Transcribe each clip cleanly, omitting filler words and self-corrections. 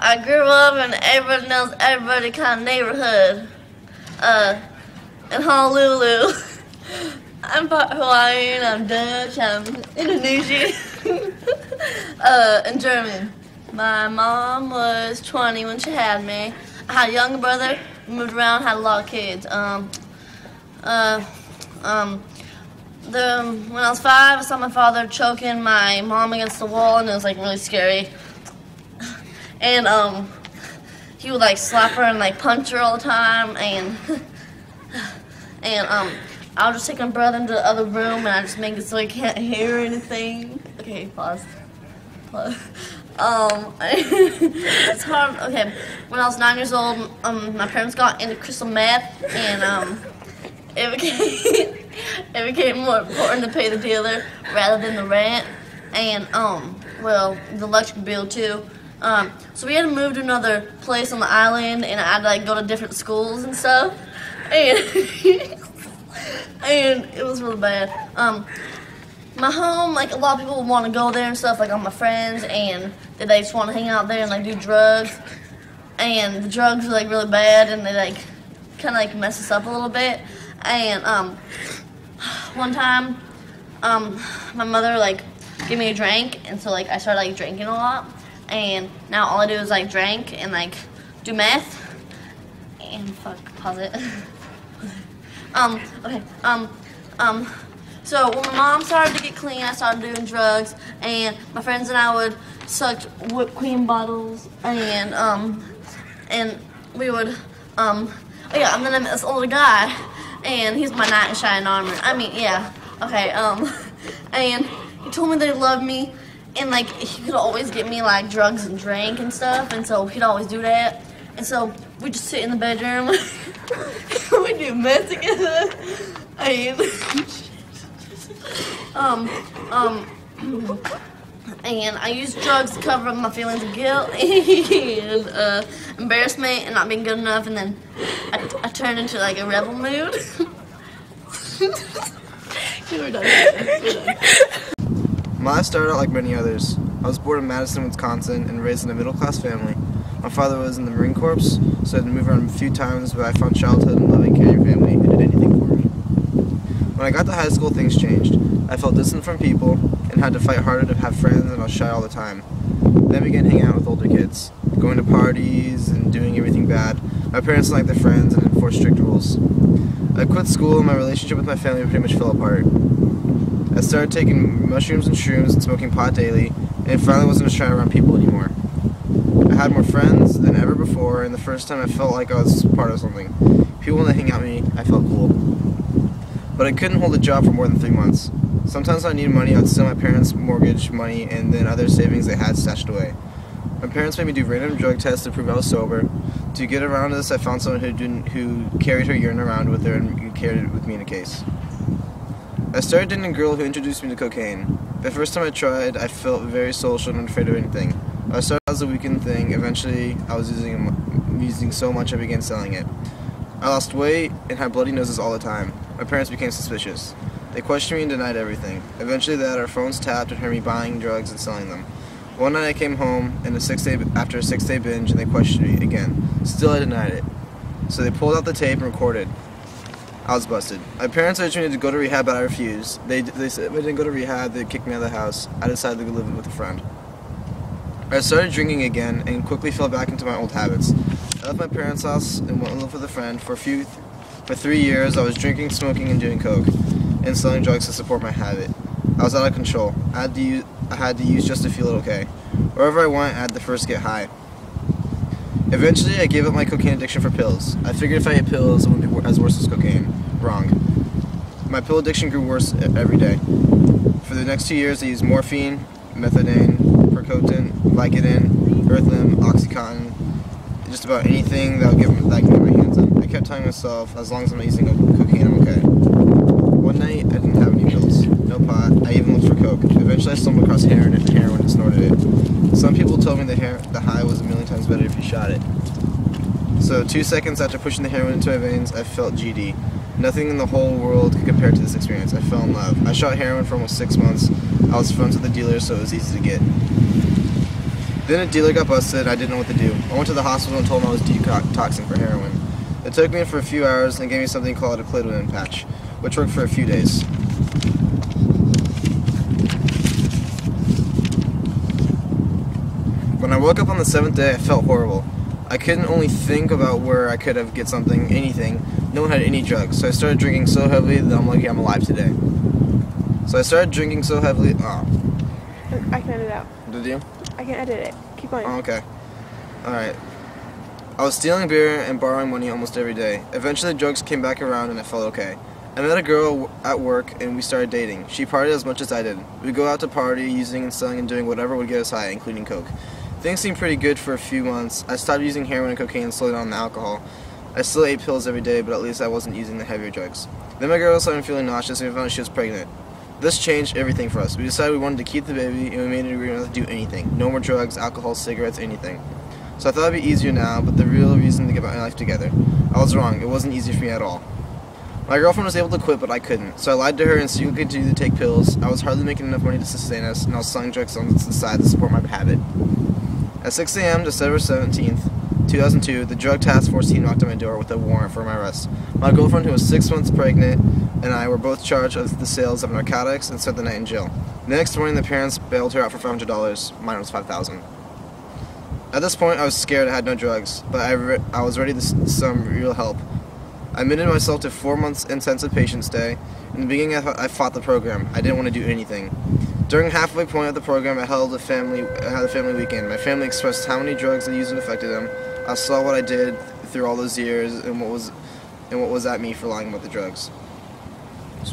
I grew up in everybody knows everybody kind of neighborhood. In Honolulu. I'm part Hawaiian, I'm Dutch, I'm Indonesian, and German. My mom was 20 when she had me. I had a younger brother, moved around, had a lot of kids. When I was 5, I saw my father choking my mom against the wall, and it was like really scary. And he would like slap her and like punch her all the time, and I'll just take my brother into the other room and I just make it so he can't hear anything. Okay, pause. It's hard. Okay, when I was 9 years old, my parents got into crystal meth, and it became more important to pay the dealer rather than the rent, and well, the electric bill too. So we had to move to another place on the island, and I had to like go to different schools and stuff, and and it was really bad. My home, like a lot of people would want to go there and stuff, like all my friends, and they just want to hang out there and like do drugs, and the drugs were like really bad, and they like kind of like mess us up a little bit. And one time, my mother like gave me a drink, and so like I started like drinking a lot, and now all I do is like drink and like do meth, and pause it. Okay, so when my mom started to get clean, I started doing drugs, and my friends and I would suck whipped cream bottles, and we would, oh yeah, and then I met this older guy, and he's my knight in shining armor. I mean, yeah, okay, and he told me that he loved me, and like, he could always get me like drugs and drink and stuff, and so he'd always do that, and so we just sit in the bedroom, we do meth together, and and I use drugs to cover up my feelings of guilt and embarrassment and not being good enough, and then I turn into like a rebel mood. We're done. My life started out like many others. I was born in Madison, Wisconsin, and raised in a middle-class family. My father was in the Marine Corps, so I had to move around a few times, but I found childhood and loving, caring family who did anything for me. When I got to high school, things changed. I felt distant from people and had to fight harder to have friends, and I was shy all the time. Then I began hanging out with older kids, going to parties and doing everything bad. My parents liked their friends and enforced strict rules. I quit school and my relationship with my family pretty much fell apart. I started taking mushrooms and shrooms and smoking pot daily, and it finally wasn't shy around people anymore. I had more friends than ever before, and the first time I felt like I was part of something. People wanted to hang out with me, I felt cool. But I couldn't hold a job for more than 3 months. Sometimes when I needed money, I would steal my parents' mortgage money and then other savings they had stashed away. My parents made me do random drug tests to prove I was sober. To get around this, I found someone who carried her urine around with her and carried it with me in a case. I started dating a girl who introduced me to cocaine. The first time I tried, I felt very social and unafraid of anything. I started as a weekend thing. Eventually, I was using so much I began selling it. I lost weight and had bloody noses all the time. My parents became suspicious. They questioned me and denied everything. Eventually they had our phones tapped and heard me buying drugs and selling them. One night I came home and after a 6-day binge, and they questioned me again. Still I denied it. So they pulled out the tape and recorded. I was busted. My parents urged me to go to rehab, but I refused. They said if I didn't go to rehab, they'd kick me out of the house. I decided to go live with a friend. I started drinking again and quickly fell back into my old habits. I left my parents' house and went to live with a friend. For 3 years, I was drinking, smoking, and doing coke, and selling drugs to support my habit. I was out of control. I had to use just to feel okay. Wherever I went, I had to first get high. Eventually, I gave up my cocaine addiction for pills. I figured if I ate pills, it wouldn't be as worse as cocaine. Wrong. My pill addiction grew worse every day. For the next 2 years, I used morphine, methadone, Percotin, Vicodin, Earthlim, Oxycontin, just about anything that I could get my hands on. I kept telling myself, as long as I'm not using cocaine, I'm okay. One night, I didn't have any pills, no pot, I even looked for coke. Eventually, I stumbled across heroin and snorted it. Some people told me the high was a million times better if you shot it. So 2 seconds after pushing the heroin into my veins, I felt GD. Nothing in the whole world could compare to this experience. I fell in love. I shot heroin for almost 6 months. I was friends with the dealer, so it was easy to get. Then a dealer got busted and I didn't know what to do. I went to the hospital and told them I was detoxing for heroin. They took me in for a few hours and gave me something called a clitorin patch, which worked for a few days. When I woke up on the 7th day, I felt horrible. I couldn't only think about where I could have get something, anything. No one had any drugs, so I started drinking so heavily that I'm lucky I'm alive today. So I started drinking so heavily. Oh. I can edit it out. Did you? I can edit it. Keep going. Oh, okay. Alright. I was stealing beer and borrowing money almost every day. Eventually drugs came back around and I felt okay. I met a girl at work and we started dating. She partied as much as I did. We'd go out to party, using and selling and doing whatever would get us high, including coke. Things seemed pretty good for a few months. I stopped using heroin and cocaine and slowed down on the alcohol. I still ate pills every day, but at least I wasn't using the heavier drugs. Then my girl started feeling nauseous and we found out she was pregnant. This changed everything for us. We decided we wanted to keep the baby and we made an agreement not to do anything. No more drugs, alcohol, cigarettes, anything. So I thought it'd be easier now, but the real reason to get my life together. I was wrong. It wasn't easy for me at all. My girlfriend was able to quit, but I couldn't. So I lied to her and secretly continued to take pills. I was hardly making enough money to sustain us, and I was selling drugs on the side to support my habit. At 6 a.m. December 17th, 2002, the drug task force team knocked on my door with a warrant for my arrest. My girlfriend, who was 6 months pregnant, and I were both charged with the sales of narcotics and spent the night in jail. The next morning, the parents bailed her out for $500. Mine was $5,000. At this point, I was scared I had no drugs, but I was ready to some real help. I admitted myself to 4 months intensive patient stay. In the beginning, I fought the program. I didn't want to do anything. During the halfway point of the program, I had a family weekend. My family expressed how many drugs I used and affected them. I saw what I did through all those years and what was at me for lying about the drugs.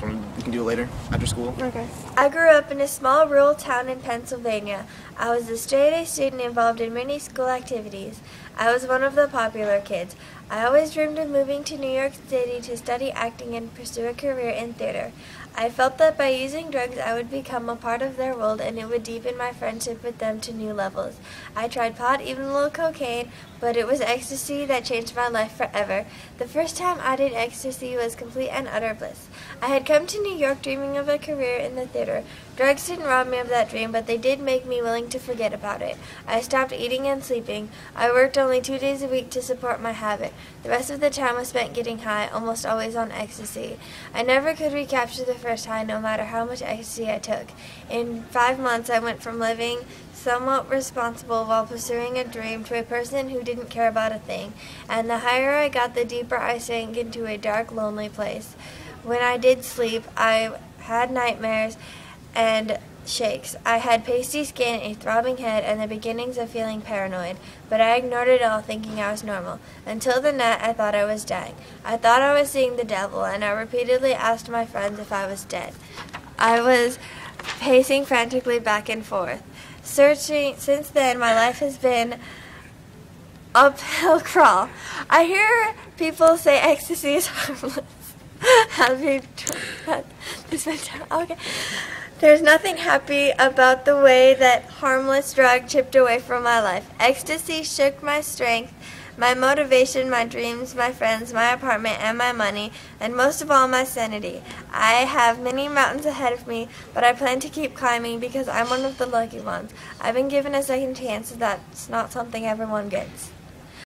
We can do it later, after school. Okay. I grew up in a small rural town in Pennsylvania. I was a straight-A student involved in many school activities. I was one of the popular kids. I always dreamed of moving to New York City to study acting and pursue a career in theater. I felt that by using drugs I would become a part of their world and it would deepen my friendship with them to new levels. I tried pot, even a little cocaine, but it was ecstasy that changed my life forever. The first time I did ecstasy was complete and utter bliss. I had come to New York dreaming of a career in the theater. Drugs didn't rob me of that dream, but they did make me willing to forget about it. I stopped eating and sleeping. I worked only 2 days a week to support my habit. The rest of the time was spent getting high, almost always on ecstasy. I never could recapture the first high, no matter how much ecstasy I took. In 5 months, I went from living somewhat responsible while pursuing a dream to a person who didn't care about a thing. And the higher I got, the deeper I sank into a dark, lonely place. When I did sleep, I had nightmares and shakes. I had pasty skin, a throbbing head, and the beginnings of feeling paranoid, but I ignored it all, thinking I was normal. Until the night I thought I was dying. I thought I was seeing the devil, and I repeatedly asked my friends if I was dead. I was pacing frantically back and forth. Searching. Since then, my life has been uphill crawl. I hear people say ecstasy is harmless. Have you tried this? Okay. There's nothing happy about the way that harmless drug chipped away from my life. Ecstasy shook my strength, my motivation, my dreams, my friends, my apartment, and my money, and most of all, my sanity. I have many mountains ahead of me, but I plan to keep climbing because I'm one of the lucky ones. I've been given a second chance, so that's not something everyone gets.